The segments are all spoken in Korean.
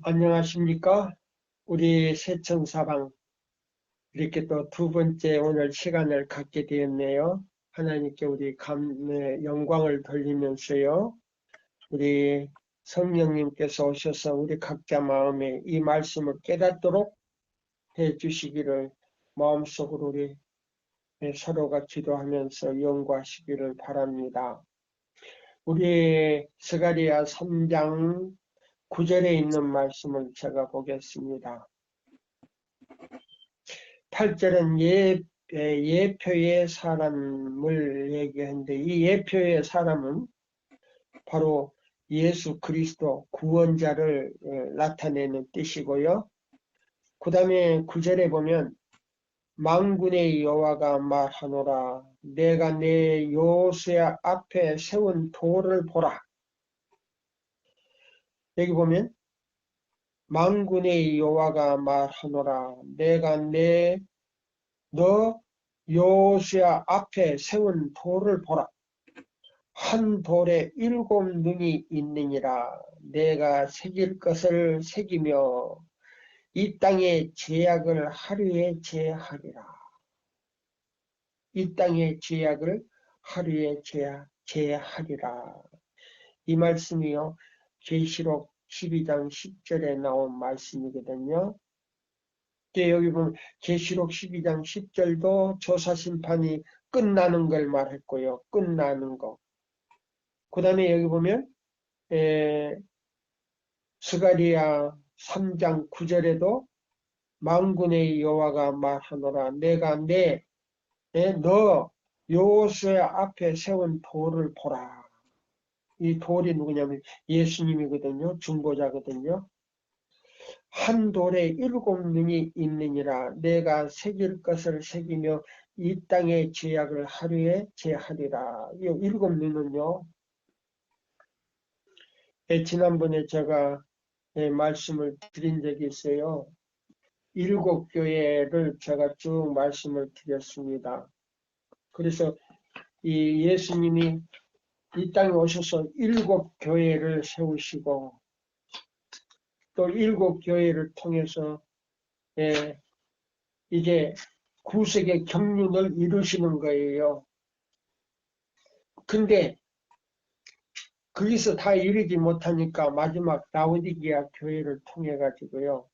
안녕하십니까? 우리 새천사방 이렇게 또 두 번째 오늘 시간을 갖게 되었네요. 하나님께 우리 영광을 돌리면서요. 우리 성령님께서 오셔서 우리 각자 마음에 이 말씀을 깨닫도록 해 주시기를 마음속으로 우리 서로가 기도하면서 연구하시기를 바랍니다. 우리 스가랴 3장 9절에 있는 말씀을 제가 보겠습니다. 8절은 예표의 사람을 얘기하는데 이 예표의 사람은 바로 예수 그리스도 구원자를 나타내는 뜻이고요. 그 다음에 9절에 보면 만군의 여호와가 말하노라 내가 내 요새 앞에 세운 돌을 보라. 여기 보면 만군의 여호와가 말하노라 내가 너 요시야 앞에 세운 돌을 보라. 한 돌에 7 눈이 있느니라. 내가 새길 것을 새기며 이 땅의 죄악을 하루에 제하리라. 이 땅의 죄악을 하루에 제하리라. 이 말씀이요. 계시록 12장 10절에 나온 말씀이거든요. 여기 보면 계시록 12장 10절도 조사심판이 끝나는 걸 말했고요. 끝나는 거. 그 다음에 여기 보면 스가랴 3장 9절에도 만군의 여호와가 말하노라 내가 너 여호수아 앞에 세운 돌을 보라. 이 돌이 누구냐면 예수님이거든요. 중보자거든요. 한 돌에 7 눈이 있느니라. 내가 새길 것을 새기며 이 땅의 죄악을 하루에 제하리라. 이 7 눈은요. 지난번에 제가 말씀을 드린 적이 있어요. 7 교회를 제가 쭉 말씀을 드렸습니다. 그래서 이 예수님이 이 땅에 오셔서 7 교회를 세우시고 또 7 교회를 통해서 이제 구sek의 경륜을 이루시는 거예요. 근데 거기서 다 이루지 못하니까 마지막 라오디게아 교회를 통해 가지고요.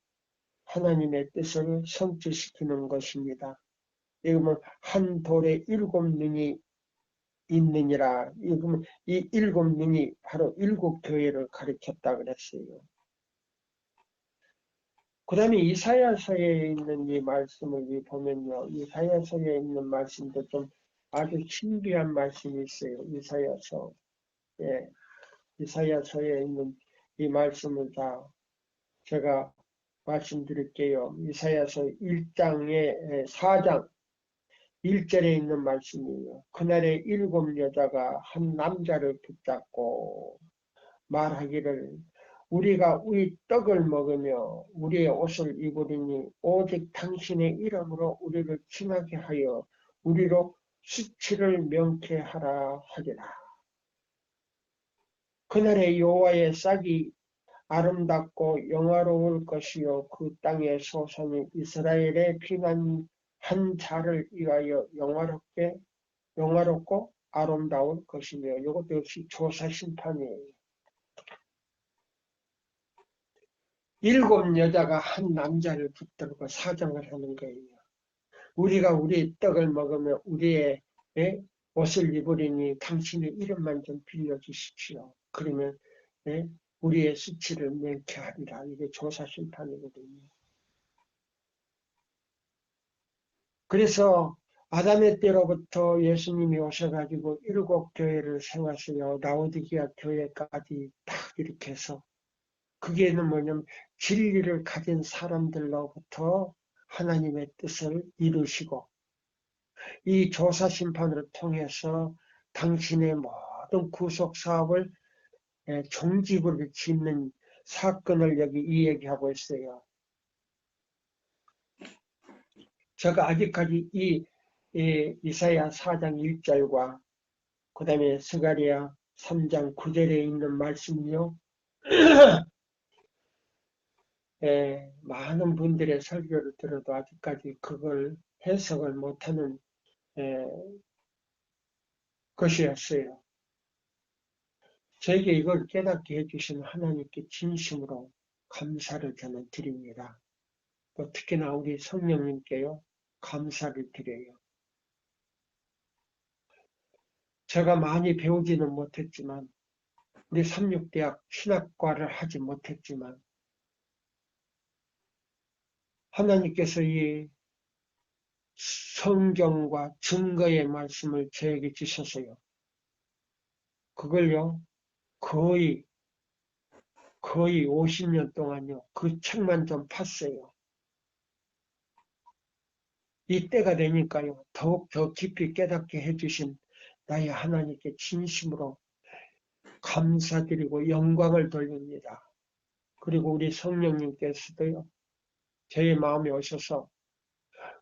하나님의 뜻을 성취시키는 것입니다. 이거는 한 돌에 7 눈이 있느니라. 이거는 이 7 눈이 바로 7 교회를 가리켰다 그랬어요. 그 다음에 이사야서에 있는 이 말씀을 보면요. 이사야서에 있는 말씀도 좀 아주 신비한 말씀이 있어요. 이사야서. 이사야서에 있는 이 말씀을 다 제가 말씀드릴게요. 이사야서 1장에 4장 1절에 있는 말씀이에요. 그날에 7 여자가 한 남자를 붙잡고 말하기를 우리가 우리 떡을 먹으며 우리의 옷을 입으리니 오직 당신의 이름으로 우리를 칭하게 하여 우리로 수치를 명쾌하라 하리라. 그날에 여호와의 싹이 아름답고 영화로울 것이요 그 땅의 소산이 이스라엘의 피난한 자를 위하여 영화롭고 아름다울 것이며 이것도 역시 조사 심판이에요. 7 여자가 한 남자를 붙들고 사정을 하는 거예요. 우리가 우리 떡을 먹으며 우리의 옷을 입으리니 당신의 이름만 좀 빌려주십시오. 그러면 우리의 수치를 명쾌하리라. 이게 조사 심판이거든요. 그래서 아담의 때로부터 예수님이 오셔가지고 7 교회를 세웠어요. 라오디게아 교회까지 딱 이렇게 해서 그게는 뭐냐면 진리를 가진 사람들로부터 하나님의 뜻을 이루시고 이 조사 심판을 통해서 당신의 모든 구속 사업을 종지부를 짓는 사건을 여기 이야기하고 있어요. 제가 아직까지 이 이사야 4장 1절과 그 다음에 스가랴 3장 9절에 있는 말씀이요. 많은 분들의 설교를 들어도 아직까지 그걸 해석을 못하는 것이었어요. 저에게 이걸 깨닫게 해주신 하나님께 진심으로 감사를 저는 드립니다. 또 특히나 우리 성령님께요, 감사를 드려요. 제가 많이 배우지는 못했지만, 우리 삼육대학 신학과를 하지 못했지만, 하나님께서 이 성경과 증거의 말씀을 저에게 주셔서요. 그걸요, 거의 50년 동안요, 그 책만 좀 팠어요. 이때가 되니까요, 더욱 더 깊이 깨닫게 해주신 나의 하나님께 진심으로 감사드리고 영광을 돌립니다. 그리고 우리 성령님께서도요, 저의 마음에 오셔서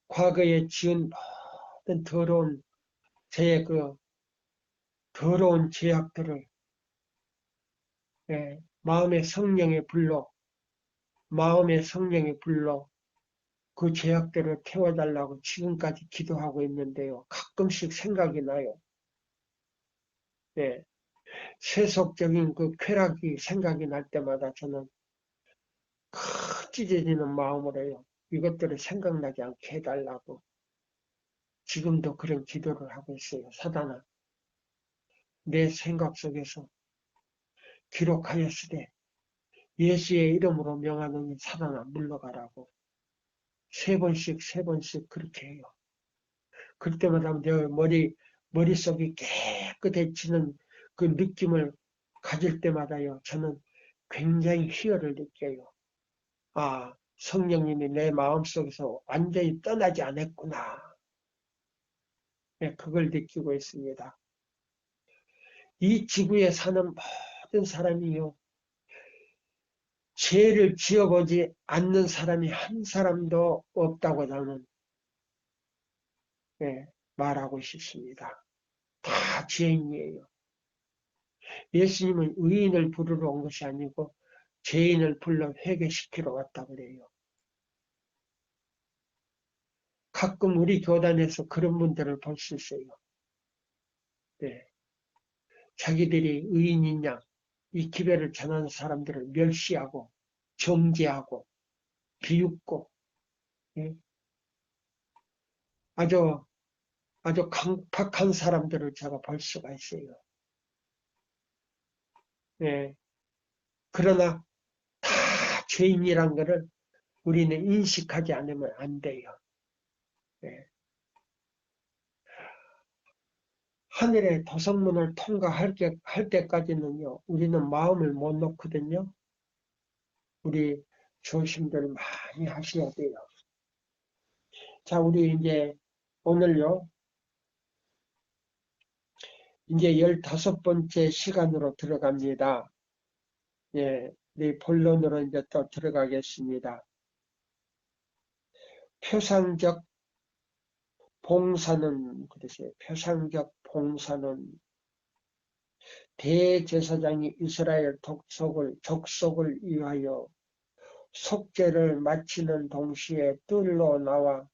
과거에 지은 모든 더러운, 저의 그 더러운 죄악들을 마음의 성령의 불로 그 죄악들을 태워달라고 지금까지 기도하고 있는데요. 가끔씩 생각이 나요. 세속적인 그 쾌락이 생각이 날 때마다 저는 찢어지는 마음으로요. 이것들을 생각나지 않게 해달라고 지금도 그런 기도를 하고 있어요. 사단아, 내 생각 속에서 기록하였으되 예수의 이름으로 명하노니 사단아 물러가라고 세 번씩 그렇게 해요. 그때마다 내 머릿속이 깨끗해지는 그 느낌을 가질 때마다요. 저는 굉장히 희열을 느껴요. 아, 성령님이 내 마음속에서 완전히 떠나지 않았구나. 그걸 느끼고 있습니다. 이 지구에 사는 모든 사람이요. 죄를 지어보지 않는 사람이 한 사람도 없다고 저는 말하고 싶습니다. 다 죄인이에요. 예수님은 의인을 부르러 온 것이 아니고 죄인을 불러 회개시키러 왔다 그래요. 가끔 우리 교단에서 그런 분들을 볼 수 있어요. 자기들이 의인이냐 이 기별을 전하는 사람들을 멸시하고 정죄하고 비웃고 아주 강팍한 사람들을 제가 볼 수가 있어요. 그러나 다 죄인이란 것을 우리는 인식하지 않으면 안 돼요. 하늘의 도성문을 통과할 때까지는요, 우리는 마음을 못 놓거든요. 우리 조심들 많이 하셔야 돼요. 자, 우리 이제 오늘요, 이제 15번째 시간으로 들어갑니다. 네, 본론으로 이제 또 들어가겠습니다. 표상적 봉사는, 그러세요. 표상적 봉사는 대제사장이 이스라엘 족속을 위하여 속죄를 마치는 동시에 뜰로 나와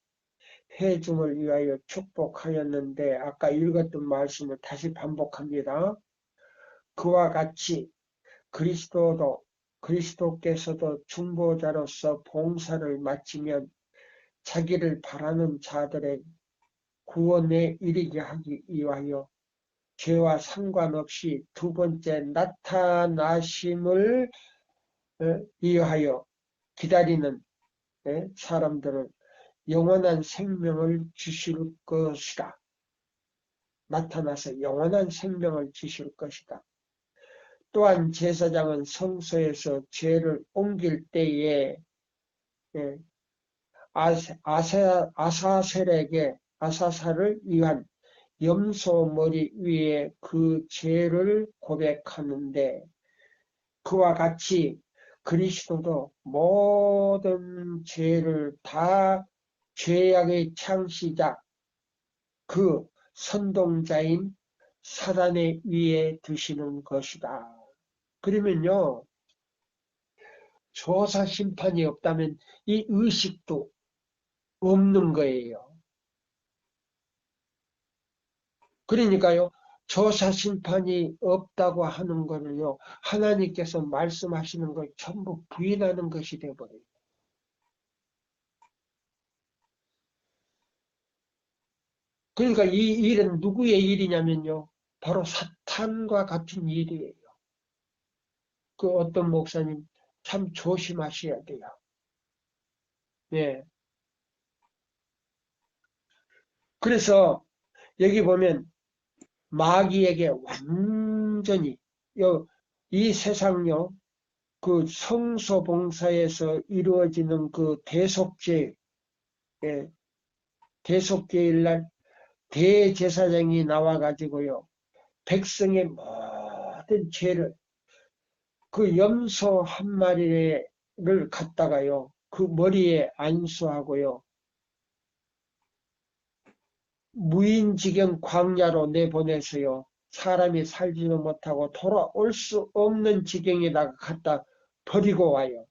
회중을 위하여 축복하였는데 아까 읽었던 말씀을 다시 반복합니다. 그와 같이 그리스도께서도 중보자로서 봉사를 마치면 자기를 바라는 자들의 구원에 이르게 하기 위하여 죄와 상관없이 두 번째 나타나심을 위하여 기다리는 사람들을 영원한 생명을 주실 것이다. 나타나서 영원한 생명을 주실 것이다. 또한 제사장은 성소에서 죄를 옮길 때에 아사셀을 위한 염소 머리 위에 그 죄를 고백하는데 그와 같이 그리스도도 모든 죄를 다 죄악의 창시자 그 선동자인 사단의 위에 두시는 것이다. 그러면요, 조사 심판이 없다면 이 의식도 없는 거예요. 그러니까요, 조사 심판이 없다고 하는 거는요, 하나님께서 말씀하시는 걸 전부 부인하는 것이 되어버려요. 그러니까 이 일은 누구의 일이냐면요, 바로 사탄과 같은 일이에요. 그 어떤 목사님 참 조심하셔야 돼요. 예. 그래서 여기 보면 마귀에게 완전히 이 세상요, 그 성소봉사에서 이루어지는 그 대속죄, 예, 대속죄일 날 대제사장이 나와가지고요, 백성의 모든 죄를 그 염소 한 마리를 갖다가요, 그 머리에 안수하고요, 무인지경 광야로 내보내서요, 사람이 살지도 못하고 돌아올 수 없는 지경에다가 갖다 버리고 와요.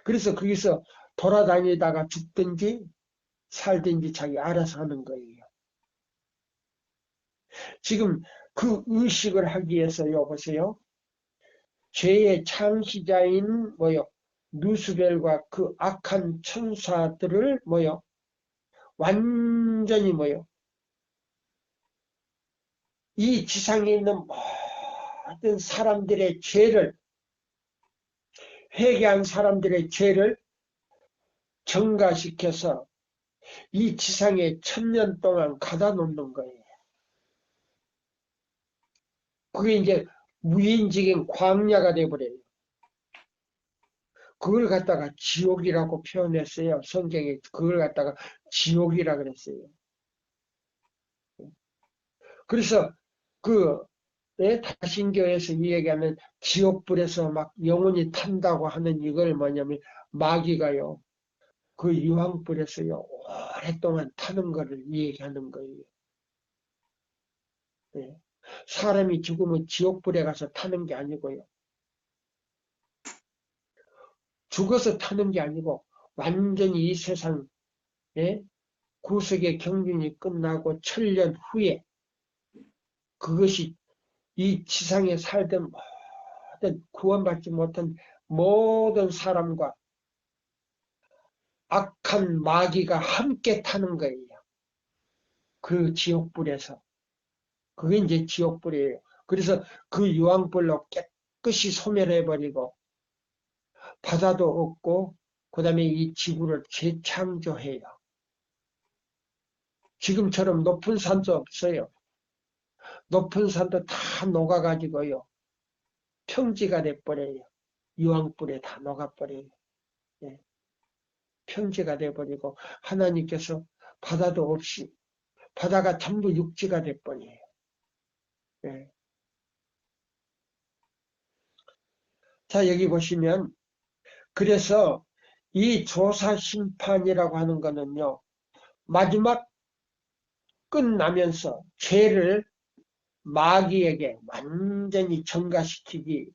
그래서 거기서 돌아다니다가 죽든지 살든지 자기 알아서 하는 거예요. 지금 그 의식을 하기 위해서요, 보세요. 죄의 창시자인 누스벨과 그 악한 천사들을 완전히 이 지상에 있는 모든 사람들의 죄를, 회개한 사람들의 죄를 정가시켜서 이 지상에 1000년 동안 가다 놓는 거예요. 그게 이제 무인지경 광야가 돼버려요. 그걸 갖다가 지옥이라고 표현했어요. 성경에 그걸 갖다가 지옥이라 그랬어요. 그래서 그 다신교에서 이야기하는 지옥불에서 막 영혼이 탄다고 하는 이걸 뭐냐면 마귀가요, 그 유황불에서요 오랫동안 타는 거를 얘기하는 거예요. 네. 사람이 죽으면 지옥불에 가서 타는 게 아니고요, 죽어서 타는 게 아니고 완전히 이 세상 구속의 경륜이 끝나고 1000년 후에 그것이 이 지상에 살던 모든 구원받지 못한 모든 사람과 악한 마귀가 함께 타는 거예요. 그 지옥불에서. 그게 이제 지옥불이에요. 그래서 그 유황불로 깨끗이 소멸해버리고 바다도 없고 그 다음에 이 지구를 재창조해요. 지금처럼 높은 산도 없어요. 높은 산도 다 녹아가지고요, 평지가 돼버려요. 유황불에 다 녹아버려요. 예. 평지가 돼버리고 하나님께서 바다도 없이 바다가 전부 육지가 돼버려요. 예. 자, 여기 보시면 그래서 이 조사 심판이라고 하는 거는요, 마지막 끝나면서 죄를 마귀에게 완전히 전가시키기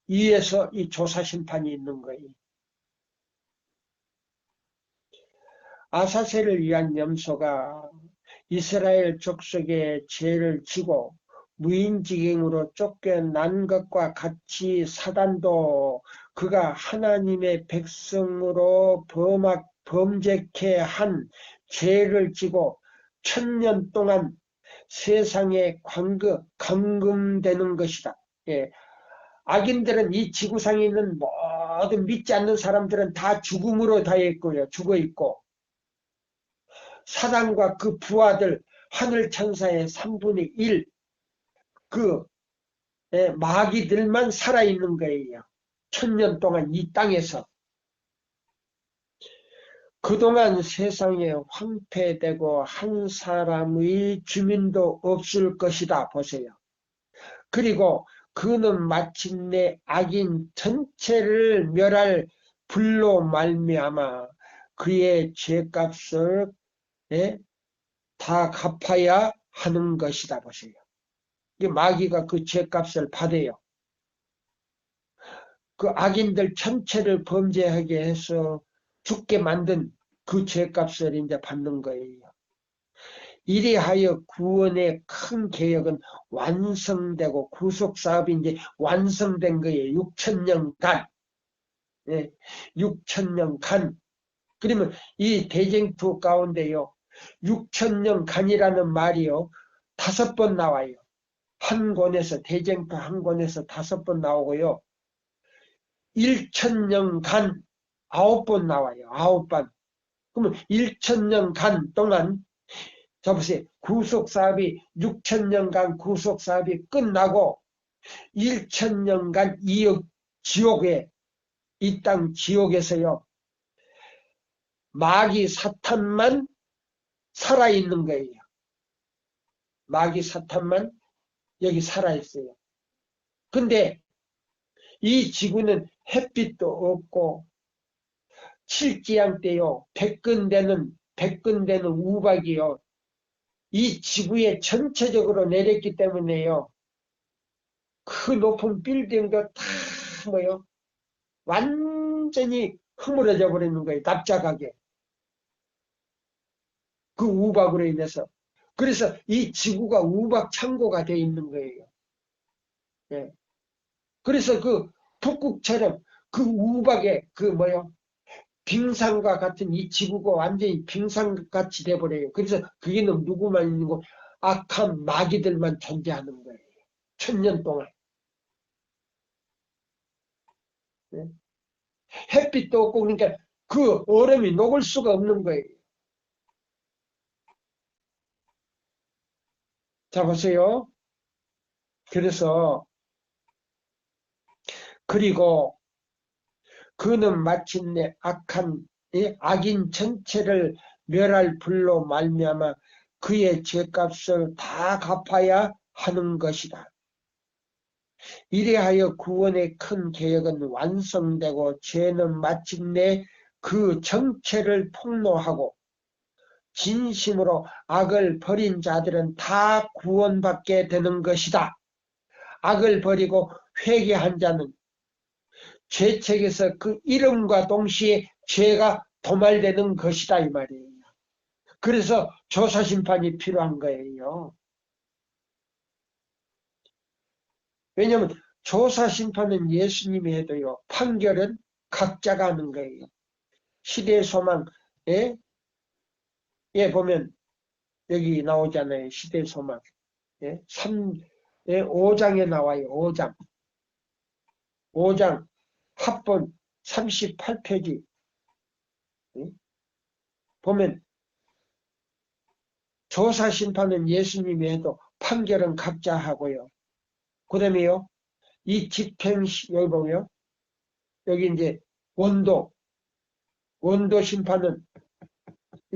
위해서 이 조사 심판이 있는 거예요. 아사셀을 위한 염소가 이스라엘 족속의 죄를 지고 무인지경으로 쫓겨난 것과 같이 사단도 그가 하나님의 백성으로 범죄케 한 죄를 지고 1000년 동안 세상에 감금되는 것이다. 예. 악인들은 이 지구상에 있는 모든 믿지 않는 사람들은 다 죽음으로 다했고요. 죽어 있고 사단과 그 부하들 하늘 천사의 3분의 1 그 마귀들만 살아있는 거예요. 1000년 동안 이 땅에서. 그동안 세상에 황폐되고 한 사람의 주민도 없을 것이다. 보세요. 그리고 그는 마침내 악인 전체를 멸할 불로 말미암아 그의 죄값을 다 갚아야 하는 것이다. 보세요. 마귀가 그 죄값을 받아요. 그 악인들 전체를 범죄하게 해서 죽게 만든 그 죄값을 이제 받는 거예요. 이리하여 구원의 큰 계획은 완성되고 구속사업이 이제 완성된 거예요. 6천년간. 예, 6천년간. 그러면 이 대쟁투 가운데요. 6천년간이라는 말이요. 5번 나와요. 한 권에서 대쟁투 한 권에서 5번 나오고요. 1천년간 9번 나와요. 9번. 그러면 1천년간 동안 자 보세요. 구속사업이 6천년간 구속사업이 끝나고 1천년간 이 지옥에 이 땅 지옥에서요. 마귀 사탄만 살아있는 거예요. 마귀 사탄만 여기 살아있어요. 근데 이 지구는 햇빛도 없고 칠지양 때요. 백근되는 우박이요. 이 지구에 전체적으로 내렸기 때문에요. 그 높은 빌딩도 다 뭐요? 완전히 흐물어져 버리는 거예요. 납작하게. 그 우박으로 인해서. 그래서 이 지구가 우박 창고가 되어 있는 거예요. 예. 그래서 그 북극처럼 그 우박에 그 뭐요? 빙산과 같은 이 지구가 완전히 빙산같이 돼버려요. 그래서 그게는 누구만 있는 거 악한 마귀들만 존재하는 거예요. 1000년 동안. 네? 햇빛도 없고 그러니까 그 얼음이 녹을 수가 없는 거예요. 자 보세요. 그래서 그리고 그는 마침내 악인 전체를 멸할 불로 말미암아 그의 죄값을 다 갚아야 하는 것이다. 이래하여 구원의 큰 계획은 완성되고 죄는 마침내 그 정체를 폭로하고 진심으로 악을 버린 자들은 다 구원받게 되는 것이다. 악을 버리고 회개한 자는 죄책에서 그 이름과 동시에 죄가 도말되는 것이다 이 말이에요. 그래서 조사심판이 필요한 거예요. 왜냐하면 조사심판은 예수님이 해도요. 판결은 각자가 하는 거예요. 시대의 소망 보면 여기 나오잖아요. 시대의 소망 5장에 나와요. 5장 합본 38페이지 보면 조사심판은 예수님이 해도 판결은 각자 하고요. 그 다음에요. 이 집행시, 여기 보면, 여기 이제 원도 심판은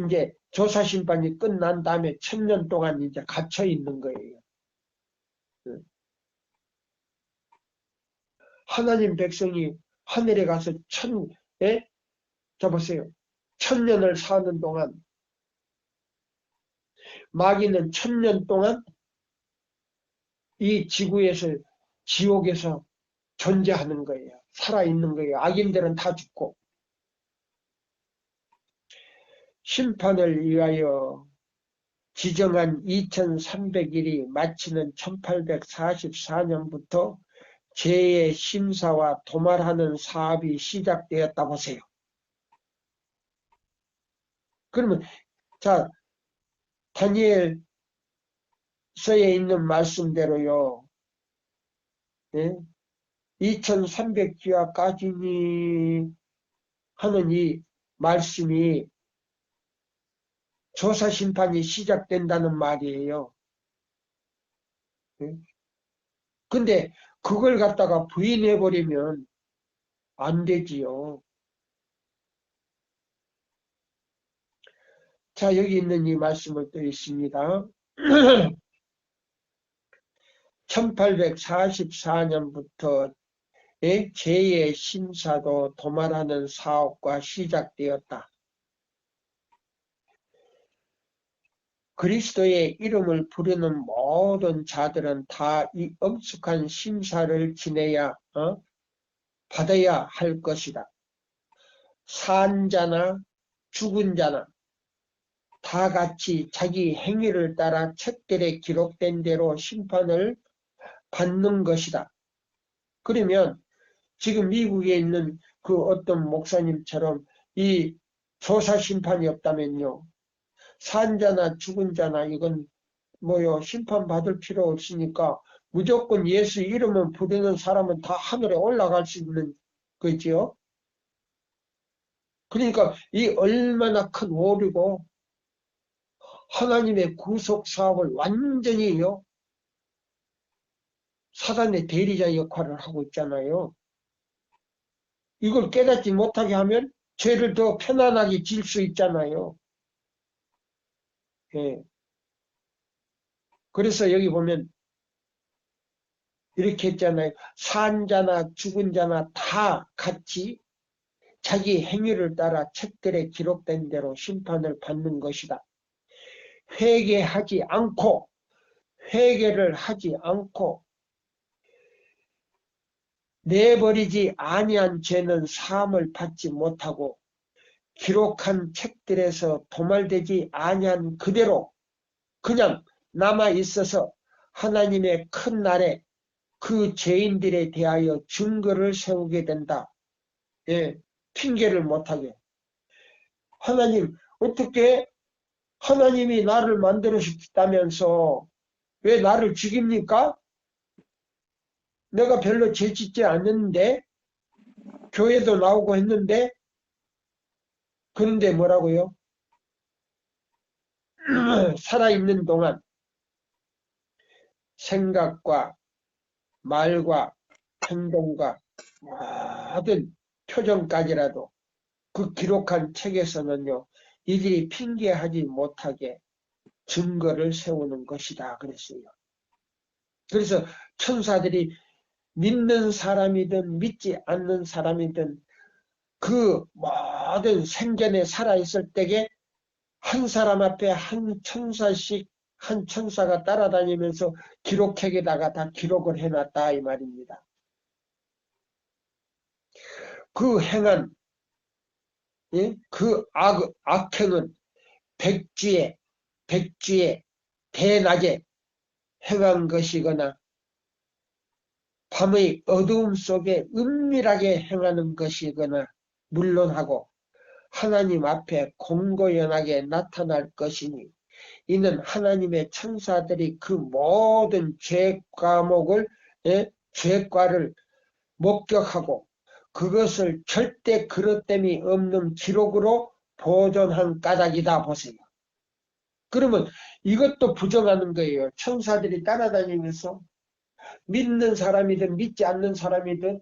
이제 조사심판이 끝난 다음에 1000년 동안 이제 갇혀 있는 거예요. 하나님 백성이 하늘에 가서 자 보세요. 1000년을 사는 동안 마귀는 1000년 동안 이 지구에서 지옥에서 존재하는 거예요. 살아있는 거예요. 악인들은 다 죽고. 심판을 위하여 지정한 2300일이 마치는 1844년부터 죄의 심사와 도말하는 사업이 시작되었다 보세요. 그러면 자 다니엘서에 있는 말씀대로요. 2300주야까지니 하는 이 말씀이 조사심판이 시작된다는 말이에요. 근데 그걸 갖다가 부인해버리면 안 되지요. 자, 여기 있는 이 말씀을 또 있습니다. 1844년부터 죄의 심사도 도말하는 사업과 시작되었다. 그리스도의 이름을 부르는 모든 자들은 다 이 엄숙한 심사를 지내야 받아야 할 것이다. 산 자나 죽은 자나 다 같이 자기 행위를 따라 책들에 기록된 대로 심판을 받는 것이다. 그러면 지금 미국에 있는 그 어떤 목사님처럼 이 조사 심판이 없다면요. 산 자나 죽은 자나 이건 뭐요 심판받을 필요 없으니까 무조건 예수 이름을 부르는 사람은 다 하늘에 올라갈 수 있는 거지요. 그러니까 이 얼마나 큰 오류고 하나님의 구속 사업을 완전히요 사단의 대리자 역할을 하고 있잖아요. 이걸 깨닫지 못하게 하면 죄를 더 편안하게 질 수 있잖아요. 예. 그래서 여기 보면 이렇게 했잖아요. 산 자나 죽은 자나 다 같이 자기 행위를 따라 책들에 기록된 대로 심판을 받는 것이다. 회개를 하지 않고 내버리지 아니한 죄는 사함을 받지 못하고 기록한 책들에서 도말되지 아니한 그대로 그냥 남아 있어서 하나님의 큰 날에 그 죄인들에 대하여 증거를 세우게 된다. 예, 핑계를 못하게. 하나님, 어떻게 하나님이 나를 만들어주셨다면서 왜 나를 죽입니까? 내가 별로 죄 짓지 않는데 교회도 나오고 했는데 그런데 뭐라고요? 살아있는 동안 생각과 말과 행동과 모든 표정까지라도 그 기록한 책에서는요. 이들이 핑계하지 못하게 증거를 세우는 것이다 그랬어요. 그래서 천사들이 믿는 사람이든 믿지 않는 사람이든 그 모든 생전에 살아있을 때에 한 사람 앞에 한 천사씩 한 천사가 따라다니면서 기록책에다가 다 기록을 해놨다 이 말입니다. 그 행한 그 악행은 백주에 대낮에 행한 것이거나 밤의 어두움 속에 은밀하게 행하는 것이거나 물론하고 하나님 앞에 공고연하게 나타날 것이니 이는 하나님의 천사들이 그 모든 죄 과목을 죄과를 목격하고 그것을 절대 그릇됨이 없는 기록으로 보존한 까닭이다 보세요. 그러면 이것도 부정하는 거예요. 천사들이 따라다니면서 믿는 사람이든 믿지 않는 사람이든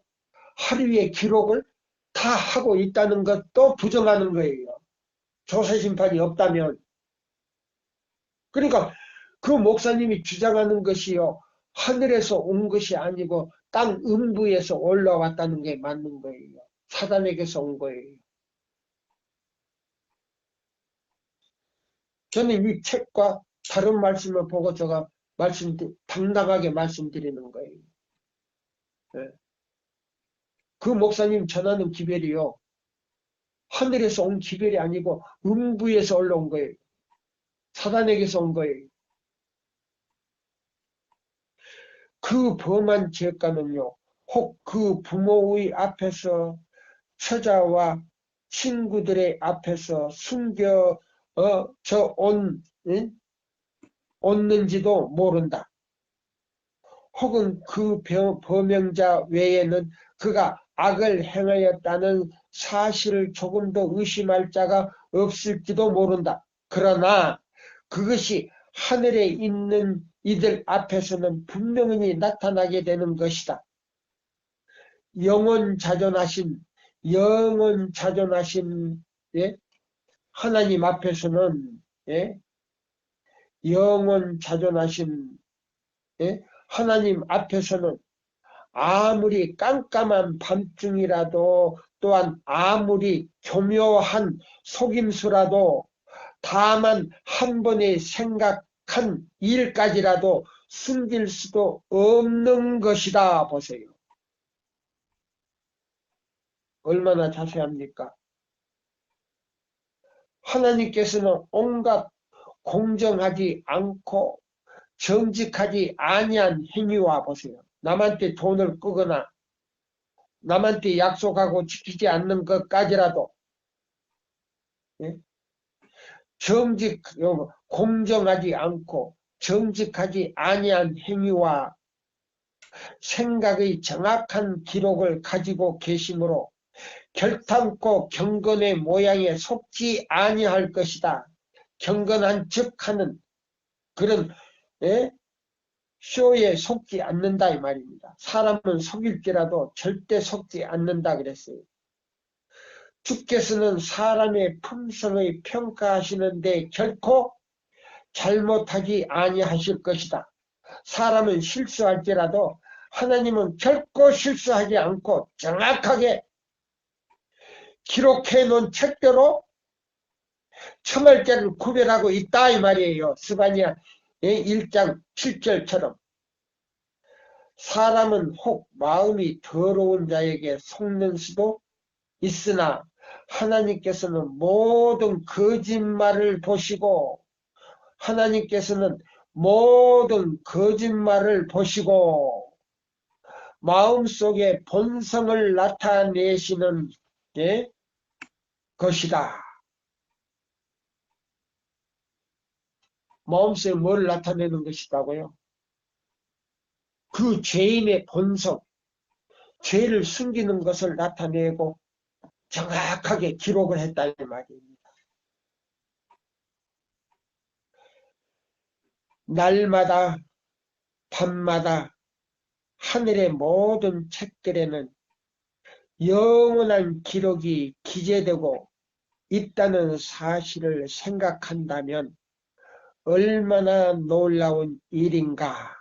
하루의 기록을 다 하고 있다는 것도 부정하는 거예요. 조사심판이 없다면. 그러니까 그 목사님이 주장하는 것이요. 하늘에서 온 것이 아니고 땅 음부에서 올라왔다는 게 맞는 거예요. 사단에게서 온 거예요. 저는 이 책과 다른 말씀을 보고 제가 당당하게 말씀드리는 거예요. 네. 그 목사님 전하는 기별이요. 하늘에서 온 기별이 아니고 음부에서 올라온 거예요. 사단에게서 온 거예요. 그 범한 죄가는요. 혹 그 부모의 앞에서 처자와 친구들의 앞에서 숨겨 얹는지도 모른다. 혹은 그 범행자 외에는 그가 악을 행하였다는 사실을 조금 더 의심할 자가 없을지도 모른다. 그러나 그것이 하늘에 있는 이들 앞에서는 분명히 나타나게 되는 것이다. 영원 자존하신 예? 하나님 앞에서는 영원 자존하신 하나님 앞에서는 아무리 깜깜한 밤중이라도 또한 아무리 교묘한 속임수라도 다만 한 번에 생각한 일까지라도 숨길 수도 없는 것이다 보세요. 얼마나 자세합니까? 하나님께서는 온갖 공정하지 않고 정직하지 아니한 행위와 보세요. 남한테 돈을 끄거나 남한테 약속하고 지키지 않는 것까지라도 예? 공정하지 않고 정직하지 아니한 행위와 생각의 정확한 기록을 가지고 계시므로 결탄코 경건의 모양에 속지 아니할 것이다. 경건한 척 하는 그런 쇼에 속지 않는다 이 말입니다. 사람은 속일지라도 절대 속지 않는다 그랬어요. 주께서는 사람의 품성의 평가하시는데 결코 잘못하지 아니하실 것이다. 사람은 실수할지라도 하나님은 결코 실수하지 않고 정확하게 기록해 놓은 책대로 청할자를 구별하고 있다 이 말이에요. 스바냐 1장 7절처럼 사람은 혹 마음이 더러운 자에게 속는 수도 있으나 하나님께서는 모든 거짓말을 보시고 마음속의 본성을 나타내시는 것이다. 마음속에 뭘 나타내는 것이다고요? 그 죄인의 본성, 죄를 숨기는 것을 나타내고 정확하게 기록을 했다 이 말입니다. 날마다 밤마다 하늘의 모든 책들에는 영원한 기록이 기재되고 있다는 사실을 생각한다면 얼마나 놀라운 일인가.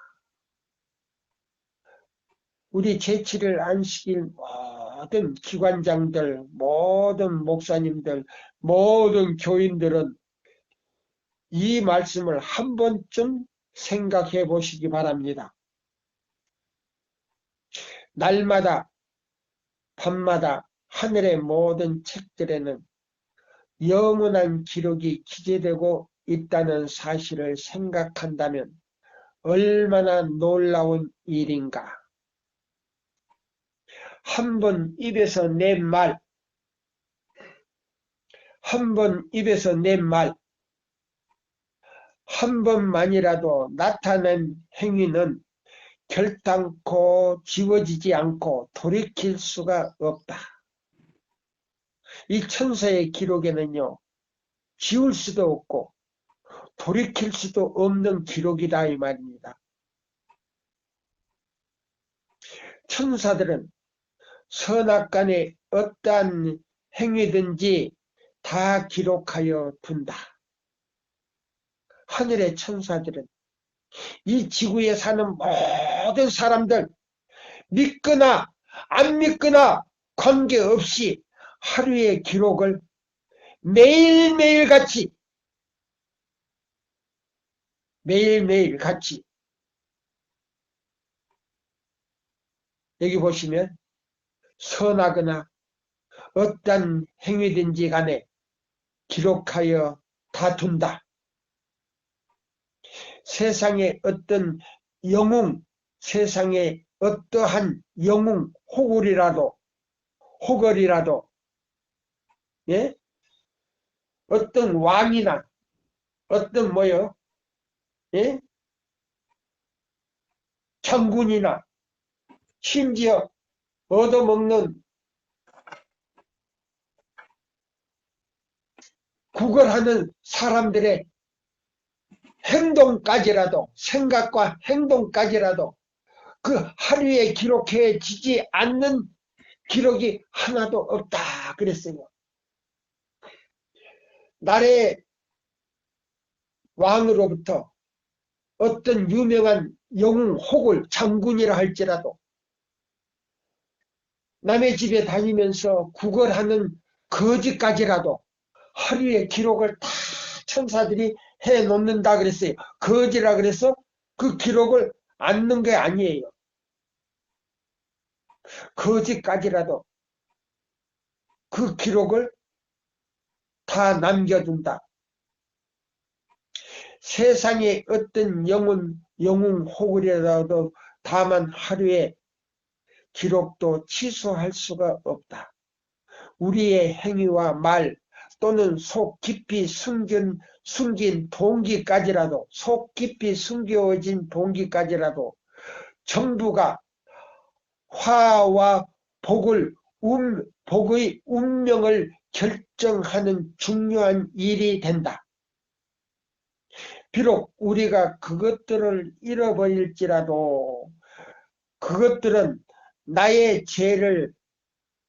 우리 제7일 안식일 모든 기관장들, 모든 목사님들, 모든 교인들은 이 말씀을 한 번쯤 생각해 보시기 바랍니다. 날마다 밤마다 하늘의 모든 책들에는 영원한 기록이 기재되고 있다는 사실을 생각한다면 얼마나 놀라운 일인가. 한 번 입에서 낸 말, 한 번만이라도 나타낸 행위는 결단코 지워지지 않고 돌이킬 수가 없다. 이 천사의 기록에는요, 지울 수도 없고 돌이킬 수도 없는 기록이다 이 말입니다. 천사들은 선악간에 어떠한 행위든지 다 기록하여 둔다. 하늘의 천사들은 이 지구에 사는 모든 사람들 믿거나 안 믿거나 관계없이 하루의 기록을 매일매일 같이 여기 보시면 선하거나 어떤 행위든지 간에 기록하여 다 둔다. 세상에 어떤 영웅, 세상에 어떠한 영웅 호걸이라도 예? 어떤 왕이나 어떤 예? 장군이나 심지어 얻어먹는 구걸하는 사람들의 행동까지라도 생각과 행동까지라도 그 하루에 기록해지지 않는 기록이 하나도 없다 그랬어요. 나라의 왕으로부터 어떤 유명한 영웅 혹을 장군이라 할지라도 남의 집에 다니면서 구걸하는 거지까지라도 하루에 기록을 다 천사들이 해놓는다 그랬어요. 거지라 그래서 그 기록을 않는 게 아니에요. 거지까지라도 그 기록을 다 남겨둔다. 세상에 어떤 영웅호구라도 다만 하루에 기록도 취소할 수가 없다. 우리의 행위와 말 또는 속 깊이 숨긴 동기까지라도, 속 깊이 숨겨진 동기까지라도 전부가 화와 복의 운명을 결정하는 중요한 일이 된다. 비록 우리가 그것들을 잃어버릴지라도 그것들은 나의 죄를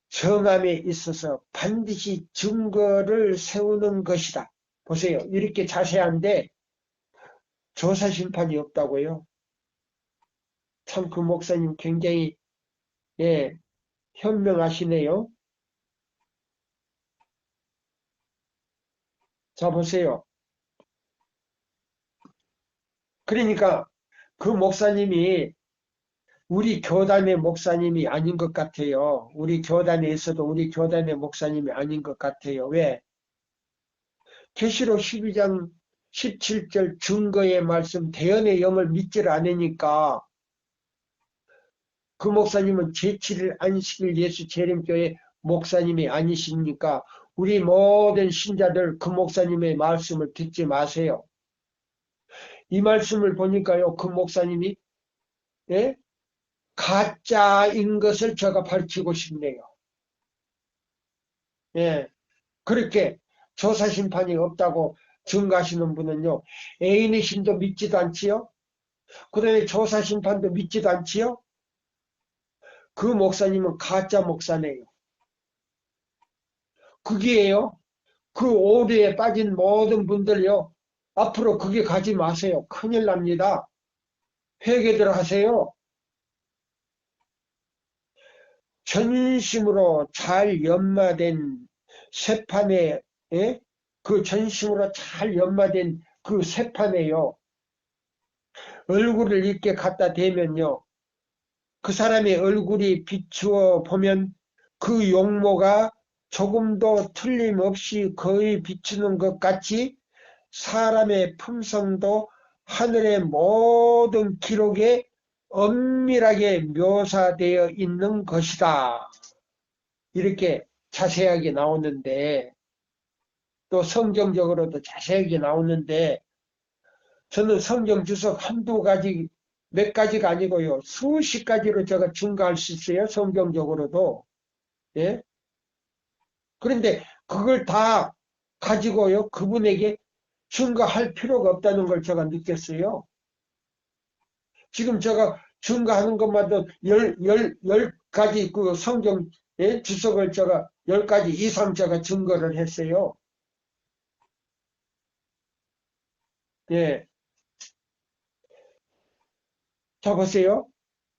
정함에 있어서 반드시 증거를 세우는 것이다. 보세요. 이렇게 자세한데 조사심판이 없다고요. 참 그 목사님 굉장히 현명하시네요. 자 보세요. 그러니까 그 목사님이 우리 교단의 목사님이 아닌 것 같아요. 우리 교단에 있어도 우리 교단의 목사님이 아닌 것 같아요. 왜? 계시록 12장 17절 증거의 말씀 대언의 영을 믿지를 않으니까 그 목사님은 제7일 안식일 예수 재림교회 목사님이 아니십니까? 우리 모든 신자들 그 목사님의 말씀을 듣지 마세요. 이 말씀을 보니까요. 그 목사님이 가짜인 것을 제가 밝히고 싶네요. 그렇게 조사심판이 없다고 증거하시는 분은요. 애인의 신도 믿지도 않지요. 그 다음에 조사심판도 믿지도 않지요. 그 목사님은 가짜 목사네요. 그게요. 그 오류에 빠진 모든 분들요. 앞으로 그게 가지 마세요. 큰일 납니다. 회개들 하세요. 전심으로 잘 연마된 쇠판에 그 전심으로 잘 연마된 그 쇠판에요. 얼굴을 이렇게 갖다 대면요. 그 사람의 얼굴이 비추어 보면 그 용모가 조금도 틀림없이 거의 비추는 것 같이 사람의 품성도 하늘의 모든 기록에 엄밀하게 묘사되어 있는 것이다. 이렇게 자세하게 나오는데 또 성경적으로도 자세하게 나오는데 저는 성경 주석 한두 가지 몇 가지가 아니고요. 수십 가지로 제가 증거할 수 있어요. 성경적으로도. 예? 그런데 그걸 다 가지고요. 그분에게 증거할 필요가 없다는 걸 제가 느꼈어요. 지금 제가 증거하는 것마다 열 가지 그 성경 주석을 제가 10가지 이상 제가 증거를 했어요. 예. 자, 보세요.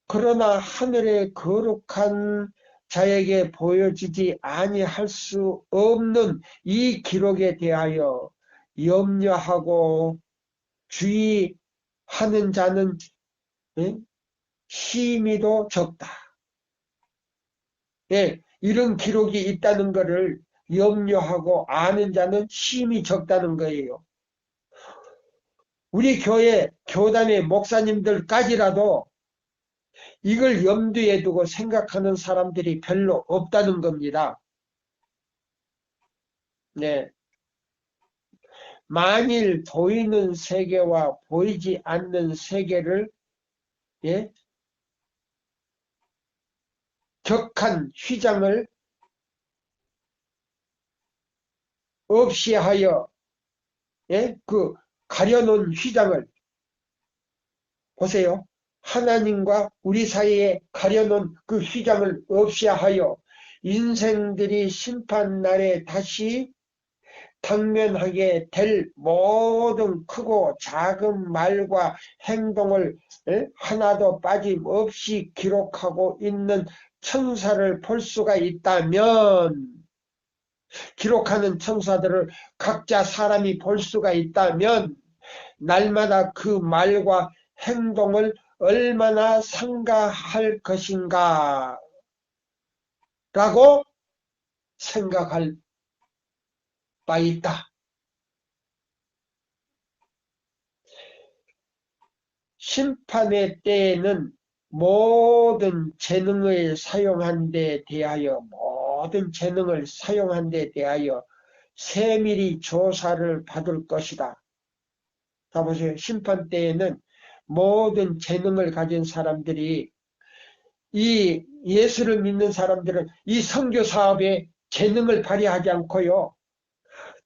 그러나 하늘의 거룩한 자에게 보여지지 아니할 수 없는 이 기록에 대하여 염려하고 주의하는 자는 심히도 적다. 이런 기록이 있다는 것을 염려하고 아는 자는 심히 적다는 거예요. 우리 교회 교단의 목사님들까지라도 이걸 염두에 두고 생각하는 사람들이 별로 없다는 겁니다. 네. 만일 보이는 세계와 보이지 않는 세계를 격한 휘장을 없이 하여 그 가려놓은 휘장을 보세요. 하나님과 우리 사이에 가려놓은 그 휘장을 없이 하여 인생들이 심판날에 다시 당면하게 될 모든 크고 작은 말과 행동을 하나도 빠짐없이 기록하고 있는 천사를 볼 수가 있다면, 기록하는 천사들을 각자 사람이 볼 수가 있다면 날마다 그 말과 행동을 얼마나 삼가할 것인가 라고 생각할 바 있다. 심판의 때에는 모든 재능을 사용한 데 대하여 세밀히 조사를 받을 것이다. 자 보세요. 심판 때에는 모든 재능을 가진 사람들이, 이 예수를 믿는 사람들은 이 선교 사업에 재능을 발휘하지 않고요.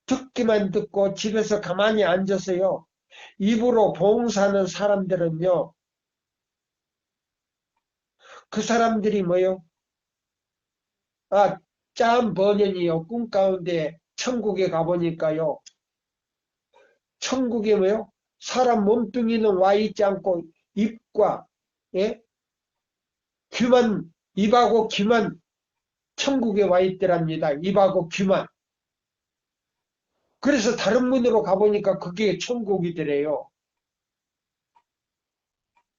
듣기만 듣고 집에서 가만히 앉아서요. 입으로 봉사하는 사람들은요. 그 사람들이 뭐요? 짠 번연이요. 꿈 가운데 천국에 가보니까요. 천국에 뭐요? 사람 몸뚱이는 와 있지 않고 입과, 예? 입하고 귀만 천국에 와 있더랍니다. 입하고 귀만. 그래서 다른 문으로 가보니까 그게 천국이더래요.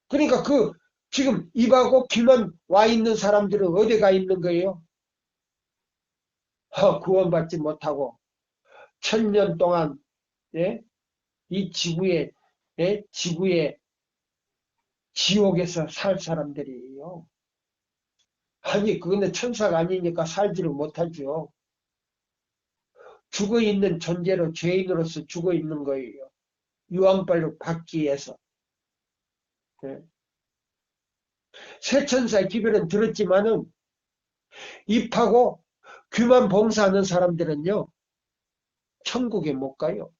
그러니까 지금 입하고 귀만 와 있는 사람들은 어디 가 있는 거예요? 구원받지 못하고 1000년 동안, 예? 이 지구에, 예? 지구의 지옥에서 살 사람들이에요. 아니, 그거는 천사가 아니니까 살지를 못하죠. 죽어있는 존재로, 죄인으로서 죽어있는 거예요. 유황발로 받기 위해서. 예. 새 천사의 기별은 들었지만은 입하고 귀만 봉사하는 사람들은요, 천국에 못 가요.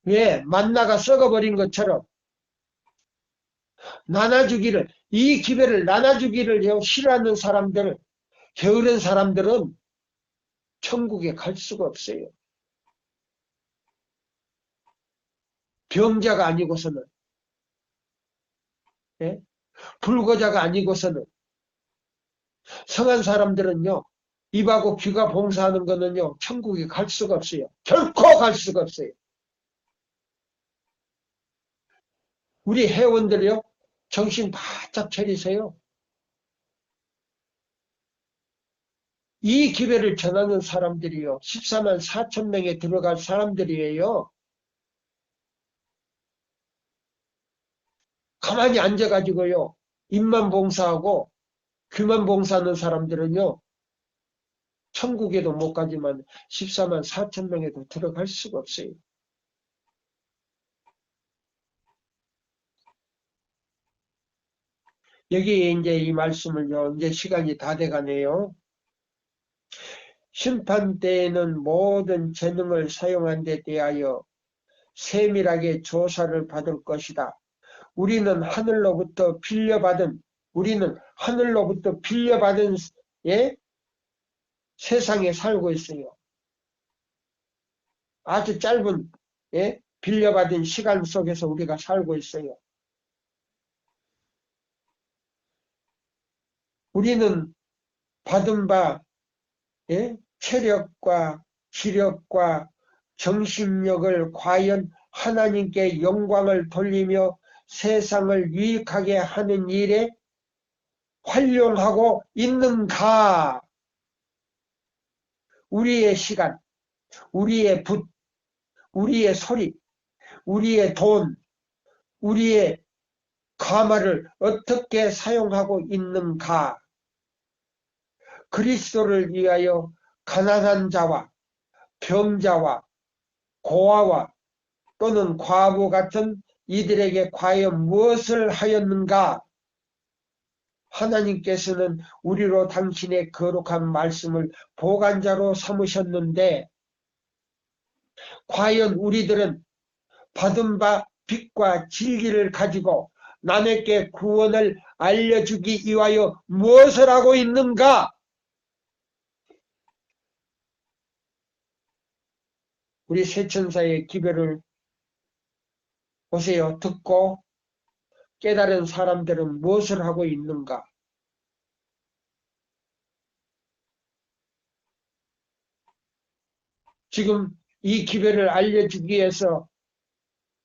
왜? 만나가 썩어버린 것처럼 이 기별을 나눠주기를 싫어하는 사람들, 게으른 사람들은 천국에 갈 수가 없어요. 병자가 아니고서는, 예? 불거자가 아니고서는, 성한 사람들은요, 입하고 귀가 봉사하는 거는요, 천국에 갈 수가 없어요. 결코 갈 수가 없어요. 우리 회원들이요, 정신 바짝 차리세요. 이 기회를 전하는 사람들이요, 14만 4천 명에 들어갈 사람들이에요. 가만히 앉아가지고요, 입만 봉사하고 귀만 봉사하는 사람들은요, 천국에도 못 가지만 14만 4천 명에도 들어갈 수가 없어요. 여기에 이제 이 말씀을요, 이제 시간이 다 돼가네요. 심판 때에는 모든 재능을 사용한 데 대하여 세밀하게 조사를 받을 것이다. 우리는 하늘로부터 빌려받은, 예? 세상에 살고 있어요. 아주 짧은, 예? 빌려받은 시간 속에서 우리가 살고 있어요. 우리는 받은 바, 예? 체력과 기력과 정신력을 과연 하나님께 영광을 돌리며 세상을 유익하게 하는 일에 활용하고 있는가? 우리의 시간, 우리의 붓, 우리의 소리, 우리의 돈, 우리의 가마를 어떻게 사용하고 있는가? 그리스도를 위하여 가난한 자와 병자와 고아와 또는 과부 같은 이들에게 과연 무엇을 하였는가? 하나님께서는 우리로 당신의 거룩한 말씀을 보관자로 삼으셨는데 과연 우리들은 받은 바 빛과 진리를 가지고 남에게 구원을 알려주기 위하여 무엇을 하고 있는가? 우리 세천사의 기별을 보세요. 듣고 깨달은 사람들은 무엇을 하고 있는가? 지금 이 기별을 알려주기 위해서,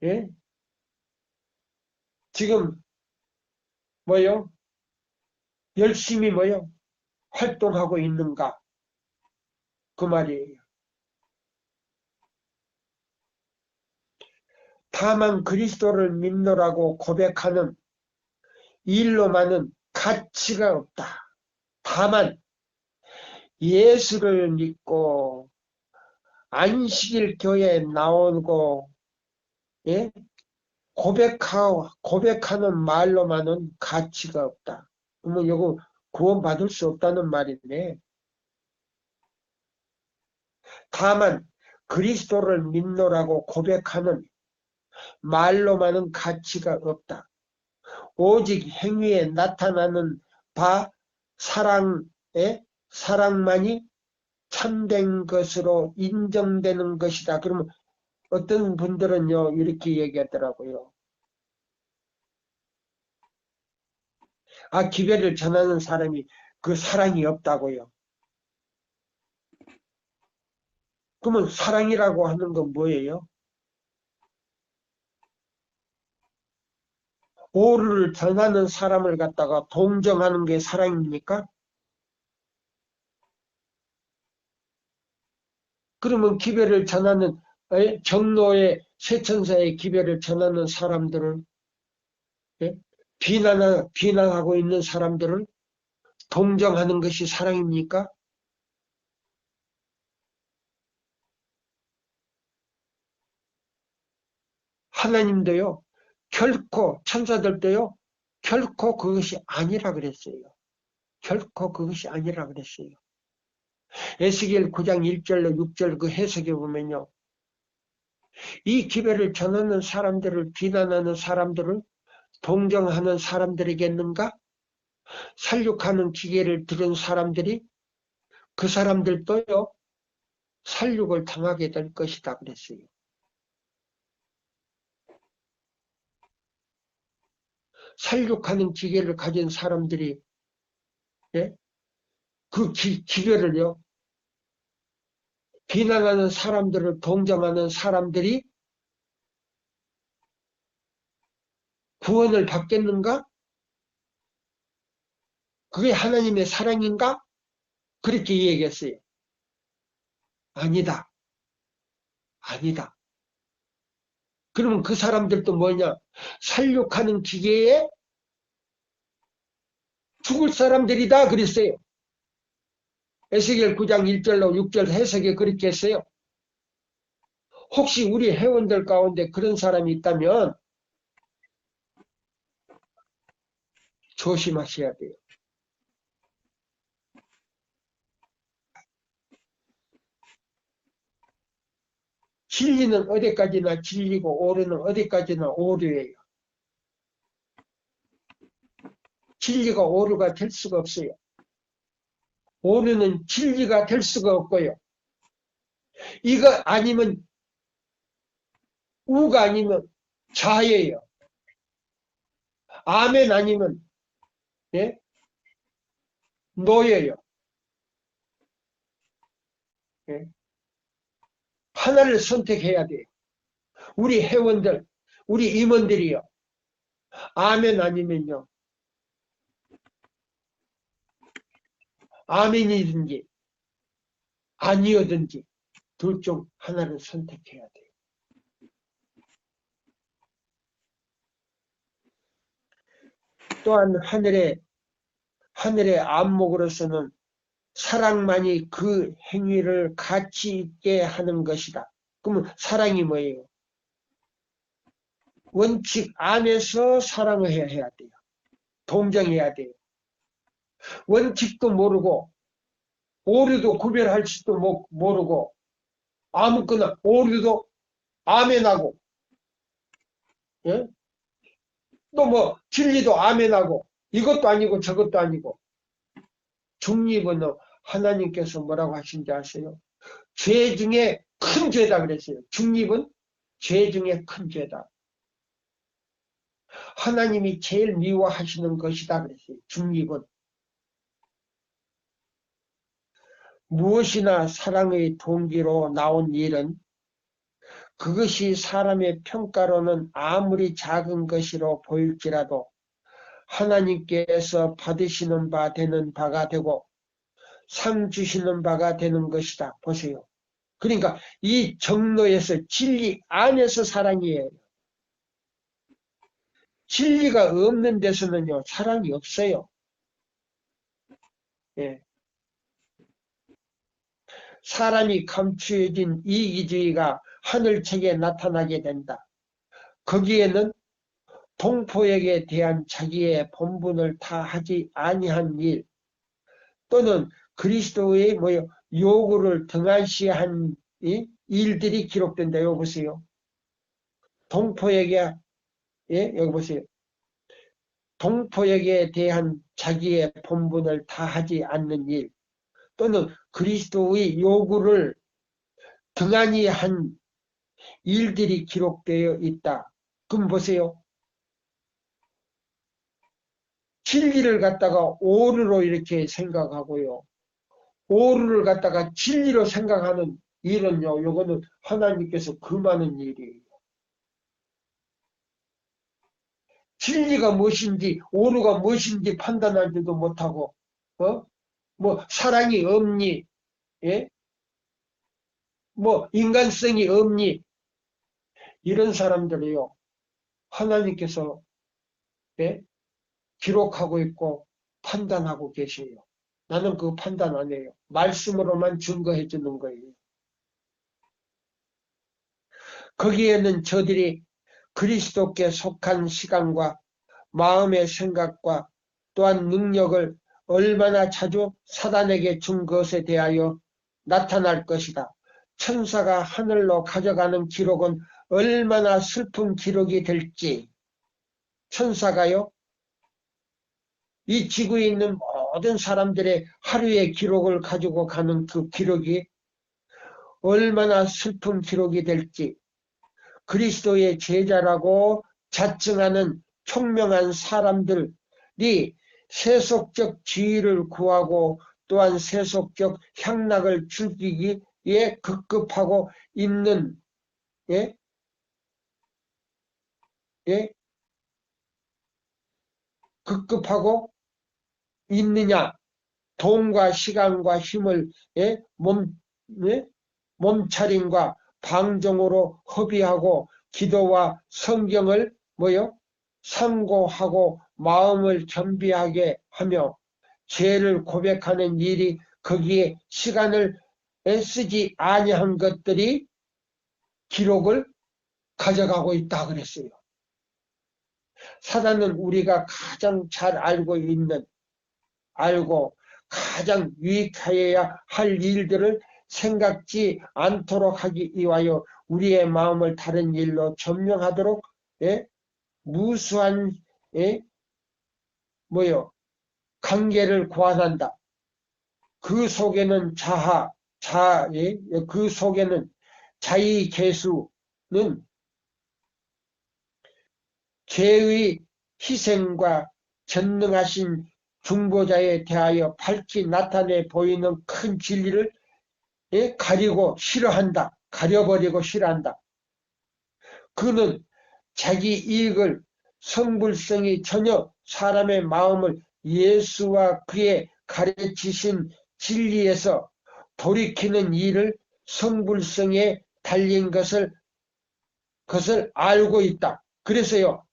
예? 지금 열심히 활동하고 있는가? 그 말이에요. 다만 그리스도를 믿노라고 고백하는 일로만은 가치가 없다. 다만 예수를 믿고 안식일 교회에 나오고 예? 고백하는 말로만은 가치가 없다. 그러면 이거 구원받을 수 없다는 말이네. 다만 그리스도를 믿노라고 고백하는 말로만은 가치가 없다. 오직 행위에 나타나는 바 사랑만이 참된 것으로 인정되는 것이다. 그러면 어떤 분들은요 이렇게 얘기하더라고요. 기별을 전하는 사람이 그 사랑이 없다고요. 그러면 사랑이라고 하는 건 뭐예요? 오류를 전하는 사람을 갖다가 동정하는 게 사랑입니까? 그러면 기별을 전하는 경로의 쇠천사의 기별을 전하는 사람들을 비난하고 있는 사람들을 동정하는 것이 사랑입니까? 하나님도요, 결코, 천사들도요, 결코 그것이 아니라 그랬어요. 결코 그것이 아니라 그랬어요. 에스겔 9장 1절로 6절 그 해석에 보면요. 이 기별을 전하는 사람들을 비난하는 사람들을 동정하는 사람들이겠는가? 살육하는 기계를 들은 사람들이 그 사람들도요, 살육을 당하게 될 것이다 그랬어요. 살육하는 기계를 가진 사람들이 그 기별을요, 비난하는 사람들을 동정하는 사람들이 구원을 받겠는가? 그게 하나님의 사랑인가? 그렇게 얘기했어요. 아니다. 아니다. 그러면 그 사람들도 뭐냐? 살육하는 기계에 죽을 사람들이다 그랬어요. 에스겔 9장 1절로 6절 해석에 그렇게 했어요. 혹시 우리 회원들 가운데 그런 사람이 있다면 조심하셔야 돼요. 진리는 어디까지나 진리고 오류는 어디까지나 오류예요. 진리가 오류가 될 수가 없어요. 오류는 진리가 될 수가 없고요. 이거 아니면 우가 아니면 자예요. 아멘 아니면 노예요. 하나를 선택해야 돼요. 우리 회원들, 우리 임원들이요. 아멘 아니면요. 아멘이든지 아니어든지 둘 중 하나를 선택해야 돼요. 또한 하늘의 안목으로서는 사랑만이 그 행위를 가치 있게 하는 것이다. 그러면 사랑이 뭐예요? 원칙 안에서 사랑을 해야 돼요. 동정해야 돼요. 원칙도 모르고 오류도 구별할 줄도 모르고 아무거나 오류도 아멘하고 예? 또 뭐 진리도 아멘하고 이것도 아니고 저것도 아니고 중립은 하나님께서 뭐라고 하신지 아세요? 죄 중에 큰 죄다 그랬어요. 중립은 죄 중에 큰 죄다. 하나님이 제일 미워하시는 것이다 그랬어요. 중립은. 무엇이나 사랑의 동기로 나온 일은 그것이 사람의 평가로는 아무리 작은 것이로 보일지라도 하나님께서 받으시는 바 되는 바가 되고 상 주시는 바가 되는 것이다. 보세요. 그러니까 이 정로에서 진리 안에서 사랑이에요. 진리가 없는 데서는요, 사랑이 없어요. 예. 사람이 감추어진 이기주의가 하늘책에 나타나게 된다. 거기에는 동포에게 대한 자기의 본분을 다하지 아니한 일, 또는 그리스도의 요구를 등한시한 일들이 기록된다요. 보세요. 동포에게, 예, 여기 보세요. 동포에게 대한 자기의 본분을 다하지 않는 일, 또는 그리스도의 요구를 등한히 한 일들이 기록되어 있다. 그럼 보세요. 진리를 갖다가 오류로 이렇게 생각하고요. 오류를 갖다가 진리로 생각하는 일은요, 요거는 하나님께서 금하는 일이에요. 진리가 무엇인지, 오류가 무엇인지 판단하지도 못하고, 사랑이 없니? 예? 인간성이 없니? 이런 사람들이요, 하나님께서, 예? 기록하고 있고 판단하고 계세요. 나는 그 판단 안 해요. 말씀으로만 증거해 주는 거예요. 거기에는 저들이 그리스도께 속한 시간과 마음의 생각과 또한 능력을 얼마나 자주 사단에게 준 것에 대하여 나타날 것이다. 천사가 하늘로 가져가는 기록은 얼마나 슬픈 기록이 될지, 천사가요, 이 지구에 있는 모든 사람들의 하루의 기록을 가지고 가는 그 기록이 얼마나 슬픈 기록이 될지, 그리스도의 제자라고 자칭하는 총명한 사람들이 세속적 지위를 구하고 또한 세속적 향락을 즐기기에 급급하고 있는, 예? 예? 급급하고 있느냐? 돈과 시간과 힘을, 예? 몸차림과 방종으로 허비하고 기도와 성경을 상고하고 마음을 겸비하게 하며 죄를 고백하는 일이 거기에 시간을 쓰지 아니한 것들이 기록을 가져가고 있다 그랬어요. 사단은 우리가 가장 잘 알고 가장 유익하여야 할 일들을 생각지 않도록 하기 위하여 우리의 마음을 다른 일로 점령하도록, 예? 무수한, 예? 관계를 고안한다. 그 속에는 그 속에는 자의계수는 죄의 희생과 전능하신 중보자에 대하여 밝히 나타내 보이는 큰 진리를 가리고 싫어한다. 가려버리고 싫어한다. 그는 자기 이익을 성불성이 전혀 사람의 마음을 예수와 그의 가르치신 진리에서 돌이키는 일을 성불성에 달린 것을 알고 있다. 그래서요,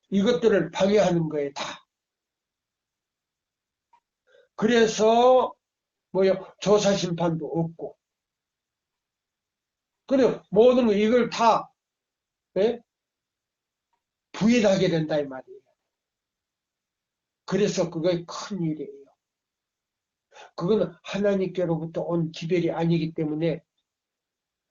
이것들을 방해하는 거예요, 다. 그래서 조사심판도 없고, 그래 모든 거 이걸 다 부인하게 된다 이 말이에요. 그래서 그게 큰 일이에요. 그거는 하나님께로부터 온 기별이 아니기 때문에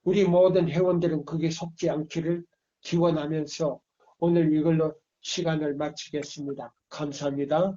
우리 모든 회원들은 그게 속지 않기를 기원하면서 오늘 이걸로 시간을 마치겠습니다. 감사합니다.